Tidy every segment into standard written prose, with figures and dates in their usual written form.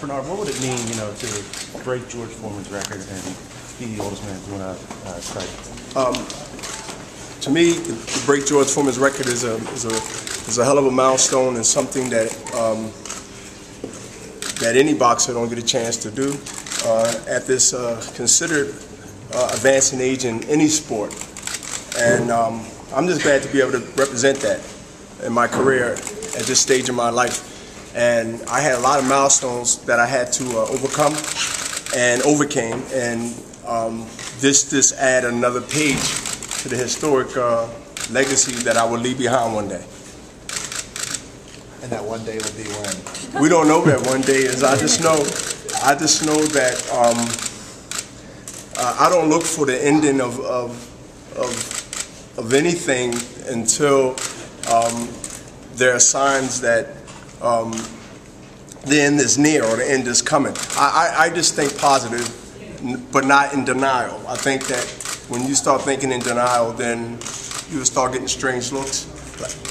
Bernard, what would it mean, to break George Foreman's record and be the oldest man doing a strike? To me, to break George Foreman's record is a hell of a milestone and something that that any boxer don't get a chance to do at this considered advancing age in any sport. And I'm just glad to be able to represent that in my career at this stage of my life. And I had a lot of milestones that I had to overcome and overcame, and this add another page to the historic legacy that I will leave behind one day. And that one day will be when? We don't know that one day is. I just know that I don't look for the ending of anything until there are signs that the end is near or the end is coming. I just think positive, but not in denial. I think that when you start thinking in denial, then you start getting strange looks.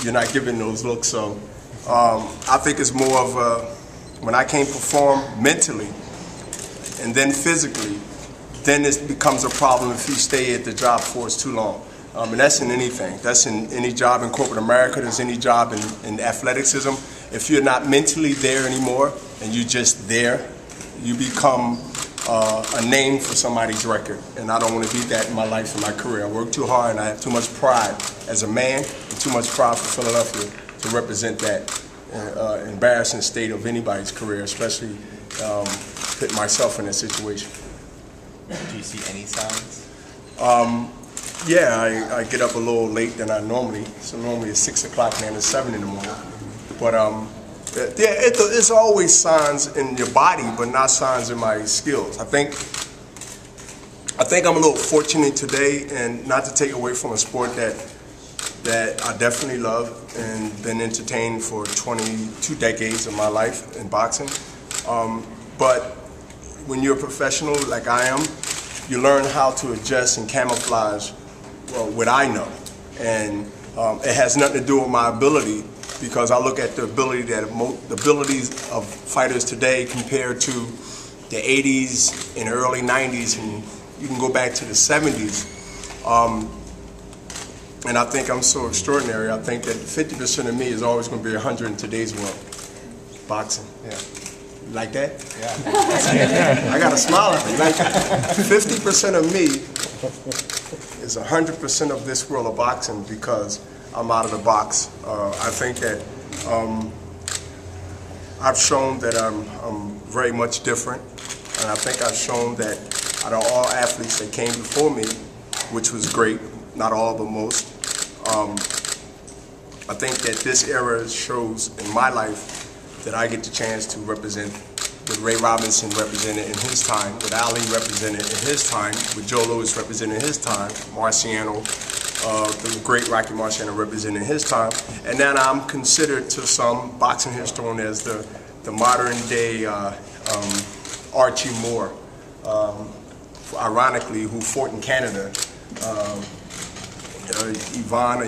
You're not giving those looks. So I think it's more of when I can't perform mentally and then physically, then it becomes a problem if you stay at the job force too long. And that's in anything. That's in any job in corporate America. There's any job in athleticism. If you're not mentally there anymore and you're just there, you become a name for somebody's record. And I don't want to be that in my life and my career. I work too hard and I have too much pride as a man and too much pride for Philadelphia to represent that embarrassing state of anybody's career, especially put myself in that situation. Do you see any signs? Yeah, I get up a little late than I normally. So normally it's 6 o'clock and it's 7 in the morning. But yeah, it's always signs in your body, but not signs in my skills. I think I'm a little fortunate today, and not to take away from a sport that I definitely love and been entertained for 22 decades of my life in boxing. But when you're a professional like I am, you learn how to adjust and camouflage what I know. And it has nothing to do with my ability, because I look at the abilities of fighters today compared to the 80s and early 90s, and you can go back to the 70s. And I think I'm so extraordinary. I think that 50% of me is always going to be 100 in today's world. Boxing. Yeah. You like that? Yeah. I got a smile at me. Like 50% of me is 100% of this world of boxing because I'm out of the box. I think that I've shown that I'm very much different, and I think I've shown that out of all athletes that came before me, which was great, not all but most, I think that this era shows in my life that I get the chance to represent what Ray Robinson represented in his time, what Ali represented in his time, what Joe Louis represented in his time, Marciano, the great Rocky Marciano represented in his time, and then I'm considered to some boxing historian as the modern day Archie Moore, ironically, who fought in Canada. Yvonne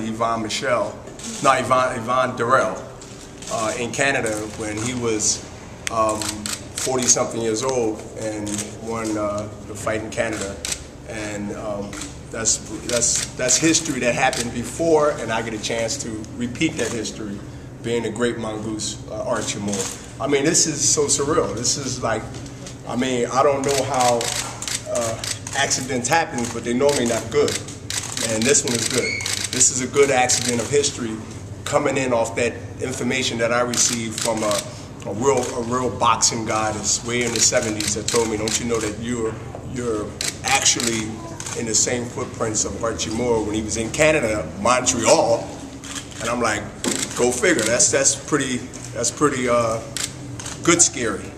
Durrell in Canada when he was 40-something years old and won the fight in Canada, and that's history that happened before, and I get a chance to repeat that history, being the great mongoose Archie Moore. I mean, this is so surreal. This is like, I mean, I don't know how accidents happen, but they're normally not good. And this one is good. This is a good accident of history coming in off that information that I received from a real boxing guy that's way in the 70s that told me, don't you know that you're actually in the same footprints of Archie Moore when he was in Canada, Montreal. And I'm like, go figure. That's pretty good scary.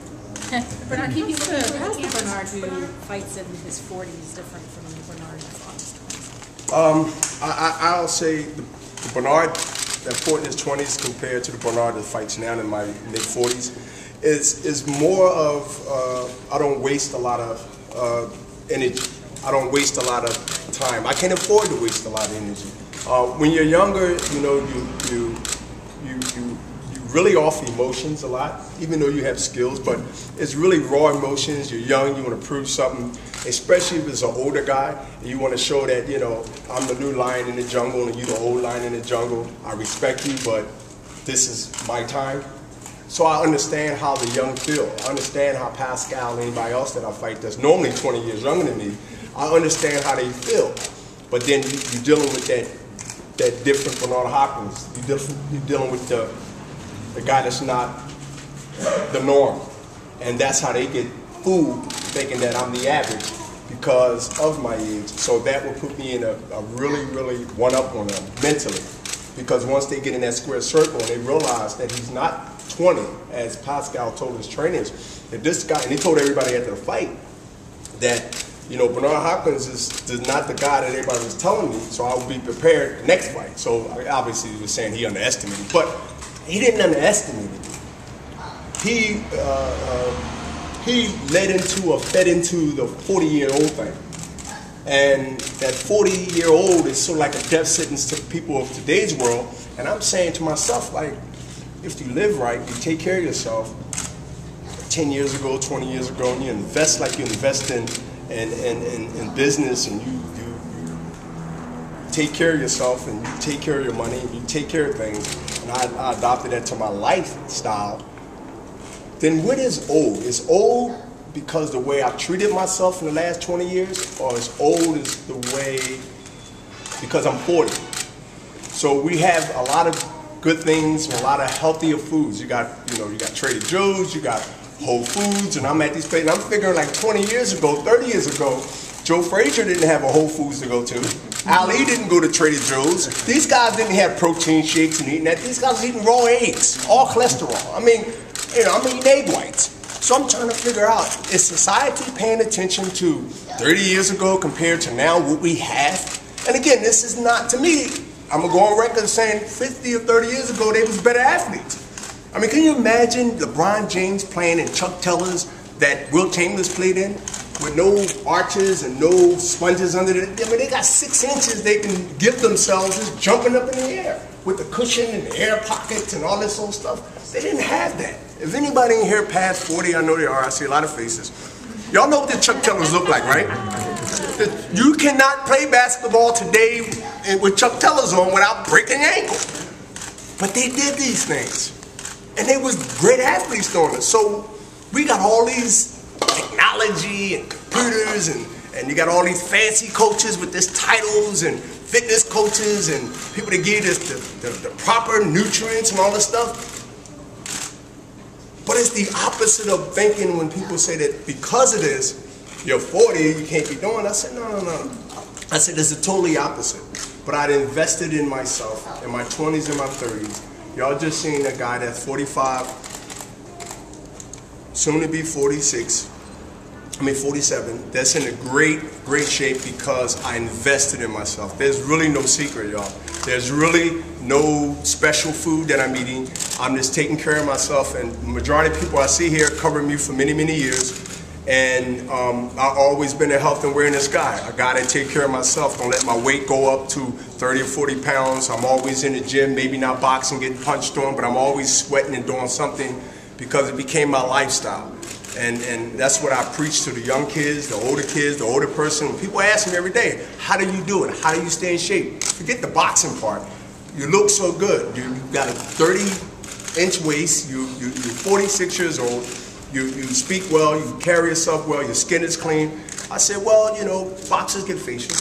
Bernard, how's the Bernard who fights in his 40s different from the Bernard that's on his 20s? I'll say the Bernard that fought in his 20s compared to the Bernard that fights now in my mid-40s is more of, I don't waste a lot of energy. I don't waste a lot of time. I can't afford to waste a lot of energy. When you're younger, you know, you really off emotions a lot, even though you have skills, but it's really raw emotions. You're young, you want to prove something, especially if it's an older guy, and you want to show that, you know, I'm the new lion in the jungle and you're the old lion in the jungle. I respect you, but this is my time. So I understand how the young feel. I understand how Pascal, anybody else that I fight that's normally 20 years younger than me, I understand how they feel. But then you're dealing with that different Bernard Hopkins. You're dealing with the guy that's not the norm. And that's how they get fooled, thinking that I'm the average because of my age. So that would put me in a really, really one-up on them mentally. Because once they get in that square circle and they realize that he's not 20, as Pascal told his trainers, that this guy, and he told everybody after the fight, that, you know, Bernard Hopkins is not the guy that everybody was telling me, so I will be prepared the next fight. So obviously he was saying he underestimated, but he didn't underestimate it. He fed into the 40-year-old thing. And that 40-year-old is sort of like a death sentence to people of today's world. And I'm saying to myself, like, if you live right, you take care of yourself 10 years ago, 20 years ago, and you invest like you invest in business, and you take care of yourself, and you take care of your money, and you take care of things, and I adopted that to my lifestyle, then what is old? Is old because the way I've treated myself in the last 20 years, or is old is the way because I'm 40? So we have a lot of good things, a lot of healthier foods. You got Trader Joe's, you got Whole Foods, and I'm at these places. I'm figuring like 20 years ago, 30 years ago, Joe Frazier didn't have a Whole Foods to go to. Ali didn't go to Trader Joe's. These guys didn't have protein shakes and eating that. These guys were eating raw eggs, all cholesterol. I mean, you know, I'm eating egg whites. So I'm trying to figure out, is society paying attention to 30 years ago compared to now what we have? And again, this is not, to me, I'm going to go on record saying 50 or 30 years ago, they was better athletes. I mean, can you imagine LeBron James playing in Chuck Taylors that Wilt Chamberlain played in with no arches and no sponges under it? I mean, they got 6 inches they can give themselves just jumping up in the air with the cushion and the air pockets and all this old stuff. They didn't have that. If anybody in here past 40, I know they are, I see a lot of faces. Y'all know what the Chuck Taylors look like, right? You cannot play basketball today with Chuck Taylors on without breaking your ankle. But they did these things. And they was great athletes doing it. So we got all these technology and computers, and you got all these fancy coaches with this titles and fitness coaches and people that give us the proper nutrients and all this stuff. But it's the opposite of thinking when people say that because of this, you're 40, you can't be doing it. I said, no. I said, it's the totally opposite. But I'd invested in myself in my 20s and my 30s. Y'all just seen a guy that's 45, soon to be 46, 47, that's in a great shape because I invested in myself. There's really no secret, y'all. There's really no special food that I'm eating. I'm just taking care of myself, and the majority of people I see here cover me for many, many years. And I've always been a health and wellness guy. A guy that take care of myself, don't let my weight go up to 30 or 40 pounds. I'm always in the gym, maybe not boxing, getting punched on, but I'm always sweating and doing something because it became my lifestyle. And that's what I preach to the young kids, the older person. People ask me every day, how do you do it? How do you stay in shape? Forget the boxing part. You look so good. You got a 30-inch waist. You're 46 years old. You speak well, you carry yourself well, your skin is clean. I said, well, you know, boxers get facial.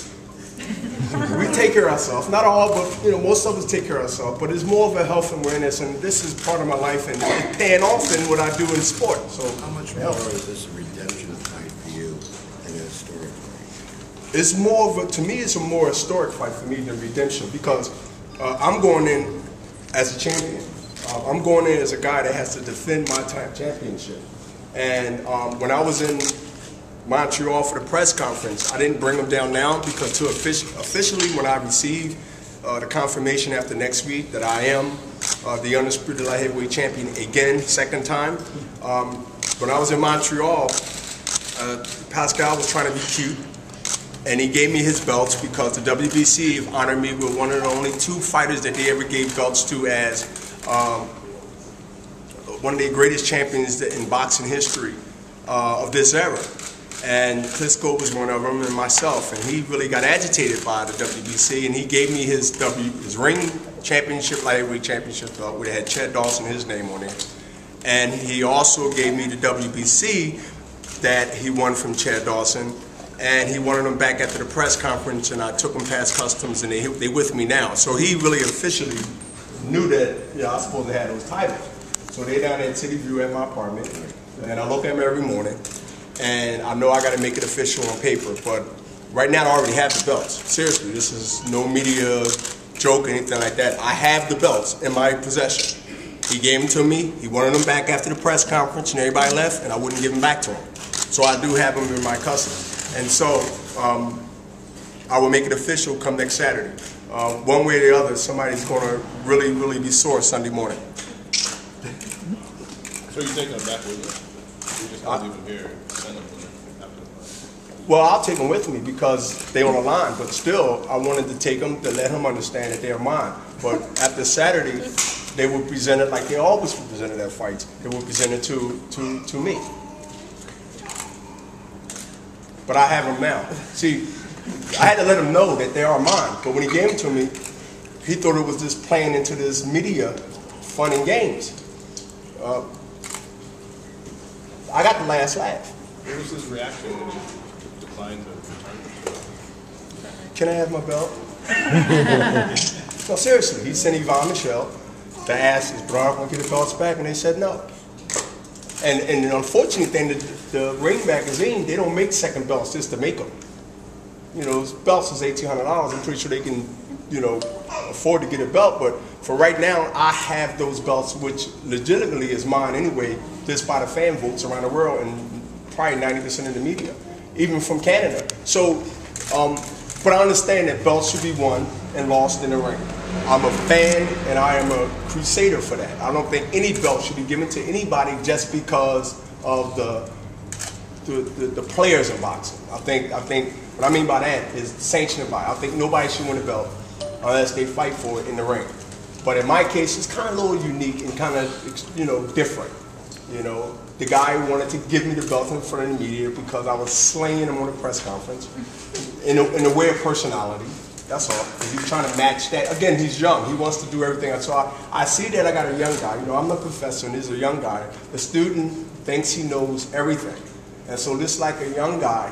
We take care of ourselves. Not all, but you know, most of us take care of ourselves. But it's more of a health and awareness, and this is part of my life, and it's paying off in what I do in sport. So how much more is this a redemption fight for you than a historic fight? It's more of a, to me, it's a more historic fight for me than redemption, because I'm going in as a champion. I'm going in as a guy that has to defend my championship. And when I was in Montreal for the press conference, I didn't bring them down now because to officially when I received the confirmation after next week that I am the undisputed light heavyweight champion again, second time. When I was in Montreal, Pascal was trying to be cute, and he gave me his belts because the WBC honored me with one of the only 2 fighters that they ever gave belts to as one of the greatest champions in boxing history of this era. And Klitschko was one of them, and myself. And he really got agitated by the WBC, and he gave me his ring championship, lightweight championship belt, where they had Chad Dawson, his name on it. And he also gave me the WBC that he won from Chad Dawson. And he wanted them back after the press conference, and I took them past customs, and they with me now. So he really officially knew that I was supposed to have those titles. So they're down at City View at my apartment, and I look at them every morning, and I know I got to make it official on paper. But right now, I already have the belts. Seriously, this is no media joke or anything like that. I have the belts in my possession. He gave them to me. He wanted them back after the press conference, and everybody left, and I wouldn't give them back to him. So I do have them in my custody. And so I will make it official come next Saturday. One way or the other, somebody's going to really, really be sore Sunday morning. So you're taking them back with you? You just don't leave them here and send them after the fight? Well, I'll take them with me because they're on the line. But still, I wanted to take them to let him understand that they're mine. But after Saturday, they were presented like they always were presented at fights. They were presented to me. But I have them now. See, I had to let him know that they are mine. But when he gave them to me, he thought it was just playing into this media fun and games. I got the last laugh. What was his reaction when you declined to return? Can I have my belt? No, seriously. He sent Yvonne Michelle to ask, is Bernard going to get the belts back? And they said no. And the unfortunate thing, the Ring magazine, they don't make second belts just to make them. You know, those belts is $1,800. I'm pretty sure they can, afford to get a belt. But for right now, I have those belts, which legitimately is mine anyway, just by the fan votes around the world and probably 90% of the media, even from Canada. So, but I understand that belts should be won and lost in the ring. I'm a fan and I am a crusader for that. I don't think any belt should be given to anybody just because of the players in boxing. I think what I mean by that is sanctioned by. I think nobody should win a belt unless they fight for it in the ring. But in my case, it's kind of a little unique and kind of different. The guy wanted to give me the belt in front of the media because I was slinging him on a press conference in a way of personality. That's all. He's trying to match that. Again, he's young. He wants to do everything. So I see that I got a young guy. I'm the professor and this is a young guy. The student thinks he knows everything. And so this like a young guy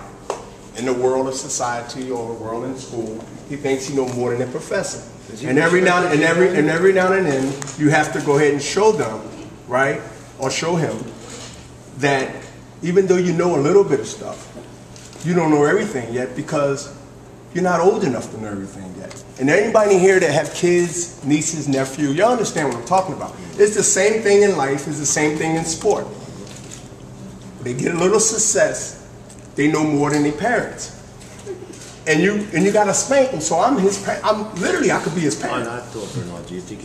in the world of society or the world in school, he thinks he knows more than the professor. And every now and then, you have to go ahead and show them, right, or show him that even though you know a little bit of stuff, you don't know everything yet because you're not old enough to know everything yet. And anybody here that have kids, nieces, nephews, y'all understand what I'm talking about. It's the same thing in life. It's the same thing in sport. They get a little success, they know more than their parents. And you got to spank them. So I'm his parent. I'm literally, I could be his parent. On that though, Bernard, do you think